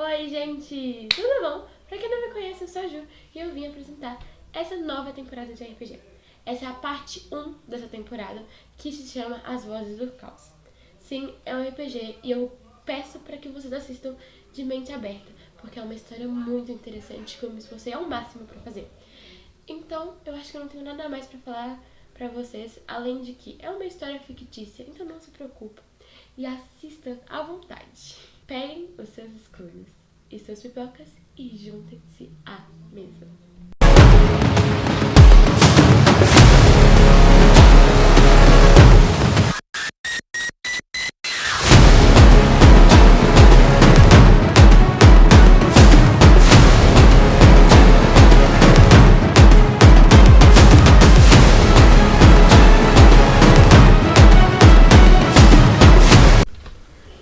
Oi, gente! Tudo bom? Pra quem não me conhece, eu sou a Ju e eu vim apresentar essa nova temporada de RPG. Essa é a parte 1 dessa temporada, que se chama As Vozes do Caos. Sim, é um RPG e eu peço para que vocês assistam de mente aberta, porque é uma história muito interessante que eu me esforcei ao máximo para fazer. Então, eu acho que eu não tenho nada mais para falar para vocês, além de que é uma história fictícia, então não se preocupe e assista à vontade. Peguem os seus escudos e suas pipocas e juntem-se à mesa.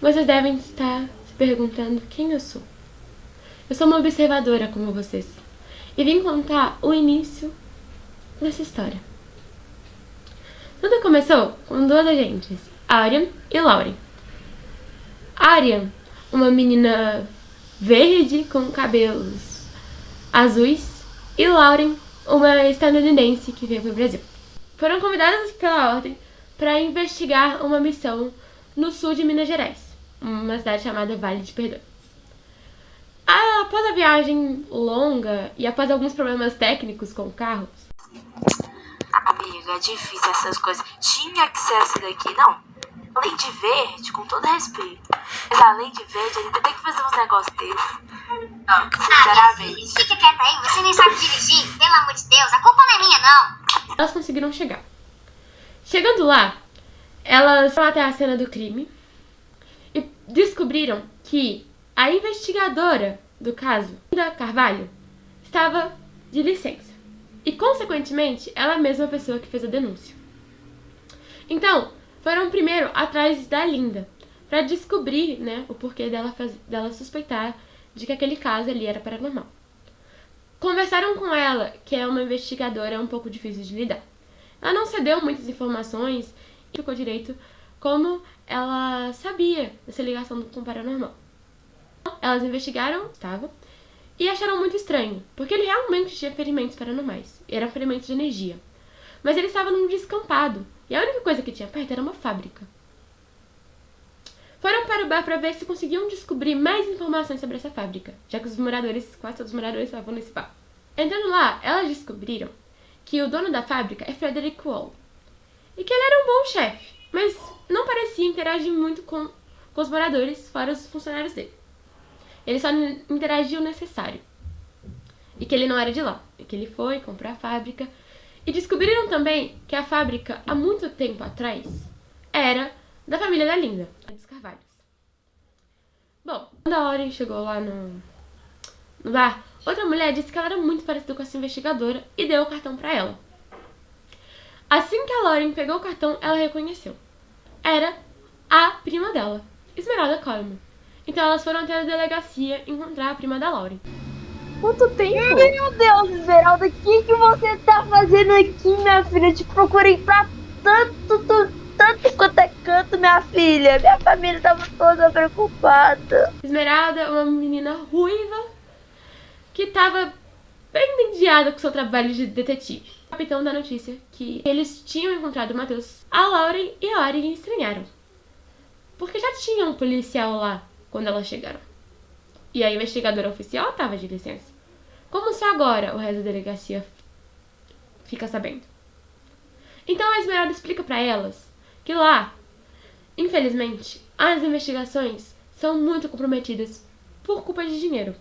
Vocês devem estar se perguntando quem eu sou. Eu sou uma observadora como vocês e vim contar o início dessa história. Tudo começou com duas agentes, Arian e Lauren. Arian, uma menina verde com cabelos azuis, e Lauren, uma estadunidense que veio para o Brasil. Foram convidadas pela Ordem para investigar uma missão no sul de Minas Gerais, uma cidade chamada Vale de Perdões. Após a viagem longa e após alguns problemas técnicos com o carro... Amiga, é difícil essas coisas. Tinha que ser essa daqui, não. Além de verde, com todo respeito. Mas além de verde, ainda tem que fazer uns negócios desses. Não, sinceramente. Fica quieta aí, você nem sabe dirigir. Pelo amor de Deus, a culpa não é minha, não. Elas conseguiram chegar. Chegando lá, elas foram até a cena do crime e descobriram que a investigadora do caso, Linda Carvalho, estava de licença. E, consequentemente, ela é a mesma pessoa que fez a denúncia. Então, foram primeiro atrás da Linda, para descobrir, o porquê dela suspeitar de que aquele caso ali era paranormal. Conversaram com ela, que é uma investigadora um pouco difícil de lidar. Ela não cedeu muitas informações e ficou direito como ela sabia dessa ligação com o paranormal. Elas investigaram, e acharam muito estranho, porque ele realmente tinha ferimentos paranormais. Eram ferimentos de energia. Mas ele estava num descampado, e a única coisa que tinha perto era uma fábrica. Foram para o bar para ver se conseguiam descobrir mais informações sobre essa fábrica, já que quase todos os moradores estavam nesse bar. Entrando lá, elas descobriram que o dono da fábrica é Frederick Wall, e que ele era um bom chefe, mas não parecia interagir muito com os moradores, fora os funcionários dele. Ele só interagia o necessário. E que ele não era de lá. E que ele foi comprar a fábrica. E descobriram também que a fábrica, há muito tempo atrás, era da família da Linda, dos Carvalhos. Bom, quando a Lauren chegou lá no bar, outra mulher disse que ela era muito parecida com essa investigadora e deu o cartão pra ela. Assim que a Lauren pegou o cartão, ela reconheceu. Era a prima dela, Esmeralda Coleman. Então elas foram até a delegacia encontrar a prima da Lauren. Quanto tempo? Meu Deus, Esmeralda, o que você tá fazendo aqui, minha filha? Eu te procurei pra tanto quanto é canto, minha filha. Minha família tava toda preocupada. Esmeralda é uma menina ruiva que tava bem entediada com seu trabalho de detetive. O capitão da notícia que eles tinham encontrado o Matheus, a Lauren e a Ari estranharam. Porque já tinha um policial lá quando elas chegaram. E a investigadora oficial estava de licença. Como só agora o resto da delegacia fica sabendo? Então a Esmeralda explica para elas que lá, infelizmente, as investigações são muito comprometidas por culpa de dinheiro.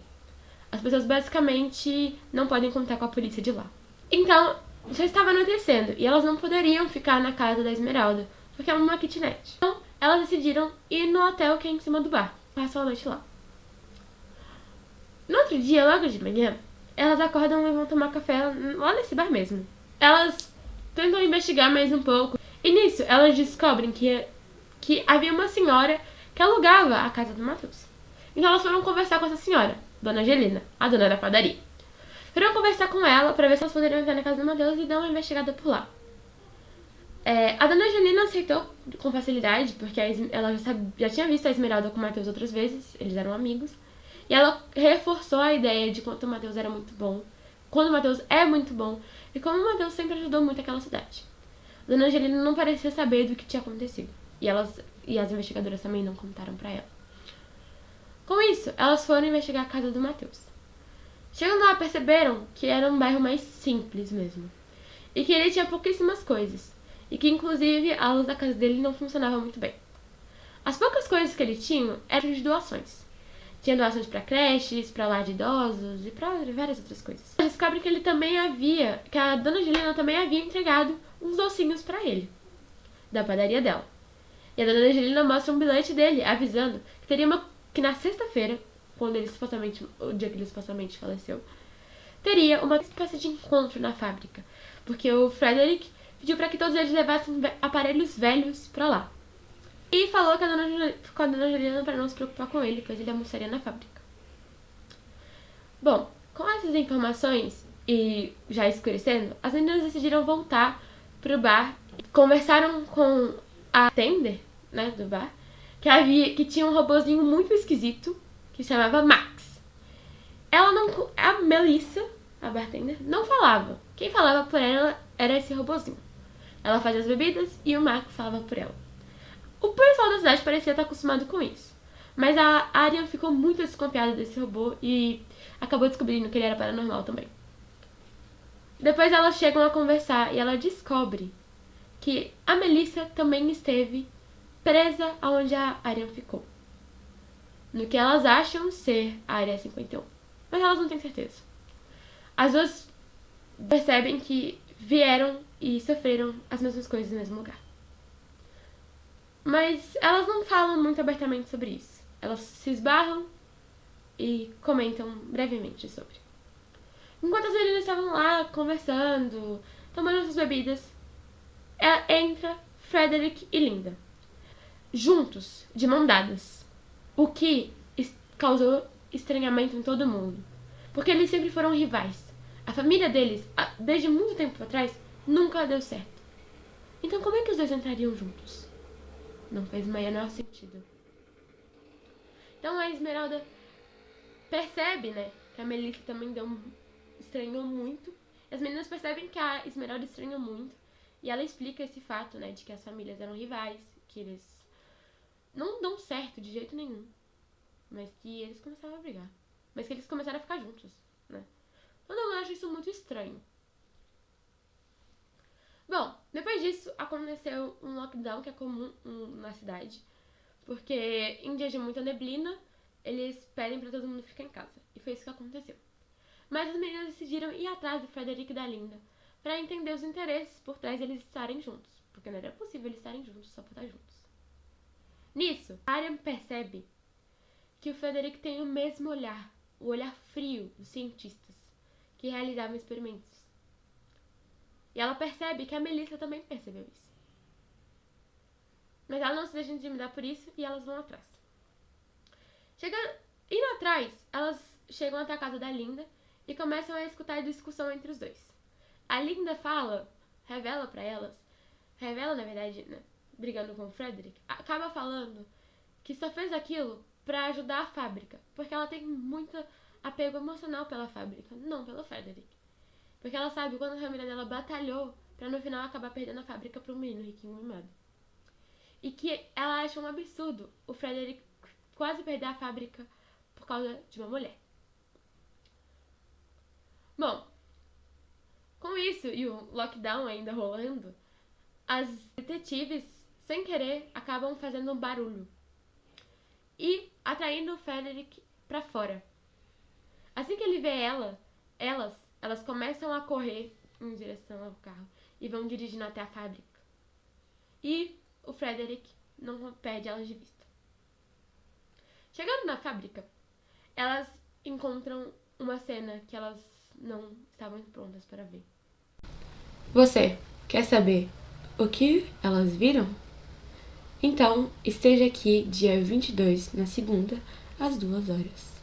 As pessoas basicamente não podem contar com a polícia de lá. Então, já estava anoitecendo e elas não poderiam ficar na casa da Esmeralda, porque é uma kitnet. Então, elas decidiram ir no hotel que é em cima do bar. Passam a noite lá. No outro dia, logo de manhã, elas acordam e vão tomar café lá nesse bar mesmo. Elas tentam investigar mais um pouco. E nisso, elas descobrem que havia uma senhora que alugava a casa do Matheus. Então elas foram conversar com essa senhora, Dona Angelina, a dona da padaria. Foram conversar com ela para ver se elas poderiam entrar na casa do Matheus e dar uma investigada por lá. A Dona Angelina aceitou com facilidade, porque ela já tinha visto a Esmeralda com o Matheus outras vezes, eles eram amigos. E ela reforçou a ideia de quanto o Matheus era muito bom, quando o Matheus é muito bom, e como o Matheus sempre ajudou muito aquela cidade. A Dona Angelina não parecia saber do que tinha acontecido, e as investigadoras também não contaram pra ela. Com isso, elas foram investigar a casa do Matheus. Chegando lá, perceberam que era um bairro mais simples mesmo, e que ele tinha pouquíssimas coisas, e que inclusive a luz da casa dele não funcionava muito bem. As poucas coisas que ele tinha eram de doações. Tinha doações para creches, para lar de idosos e para várias outras coisas. Descobre que que a Dona Angelina também havia entregado uns docinhos para ele, da padaria dela. E a Dona Angelina mostra um bilhete dele avisando que na sexta-feira, o dia que ele supostamente faleceu, teria uma espécie de encontro na fábrica, porque o Frederick pediu para que todos eles levassem aparelhos velhos para lá. E falou com a Dona Angelina para não se preocupar com ele, pois ele almoçaria na fábrica. Bom, com essas informações e já escurecendo, as meninas decidiram voltar pro bar. Conversaram com a tender, né, do bar, que tinha um robozinho muito esquisito que se chamava Max. A Melissa, a bartender, não falava. Quem falava por ela era esse robozinho. Ela fazia as bebidas e o Max falava por ela. O pessoal da cidade parecia estar acostumado com isso, mas a Arya ficou muito desconfiada desse robô e acabou descobrindo que ele era paranormal também. Depois elas chegam a conversar e ela descobre que a Melissa também esteve presa aonde a Arya ficou, no que elas acham ser a Área 51, mas elas não têm certeza. As duas percebem que vieram e sofreram as mesmas coisas no mesmo lugar. Mas elas não falam muito abertamente sobre isso. Elas se esbarram e comentam brevemente sobre. Enquanto as meninas estavam lá conversando, tomando suas bebidas, entra Frederick e Linda, juntos, de mão dadas, o que causou estranhamento em todo mundo, porque eles sempre foram rivais. A família deles, desde muito tempo atrás, nunca deu certo. Então como é que os dois entrariam juntos? Não fez o menor sentido. Então a Esmeralda percebe, né, que a Melissa também estranhou muito. As meninas percebem que a Esmeralda estranhou muito. E ela explica esse fato, né, de que as famílias eram rivais, que eles não dão certo de jeito nenhum. Mas que eles começaram a brigar. Mas que eles começaram a ficar juntos, né. Todo mundo acha isso muito estranho. Bom, depois disso aconteceu um lockdown que é comum na cidade, porque em dias de muita neblina eles pedem pra todo mundo ficar em casa, e foi isso que aconteceu. Mas as meninas decidiram ir atrás do Frederick e da Linda pra entender os interesses por trás deles estarem juntos, porque não era possível eles estarem juntos só por estar juntos. Nisso, a Arya percebe que o Frederick tem o mesmo olhar, o olhar frio dos cientistas que realizavam experimentos. E ela percebe que a Melissa também percebeu isso. Mas ela não se deixa intimidar por isso e elas vão atrás. Indo atrás, elas chegam até a casa da Linda e começam a escutar a discussão entre os dois. A Linda revela na verdade, né, brigando com o Frederick, acaba falando que só fez aquilo pra ajudar a fábrica, porque ela tem muito apego emocional pela fábrica, não pelo Frederick. Porque ela sabe quando a família dela batalhou pra no final acabar perdendo a fábrica pra um menino riquinho mimado. E que ela acha um absurdo o Frederick quase perder a fábrica por causa de uma mulher. Bom, com isso e o lockdown ainda rolando, as detetives, sem querer, acabam fazendo um barulho e atraindo o Frederick pra fora. Assim que ele vê elas começam a correr em direção ao carro e vão dirigindo até a fábrica. E o Frederick não perde elas de vista. Chegando na fábrica, elas encontram uma cena que elas não estavam prontas para ver. Você quer saber o que elas viram? Então, esteja aqui dia 22, na segunda, às 2 horas.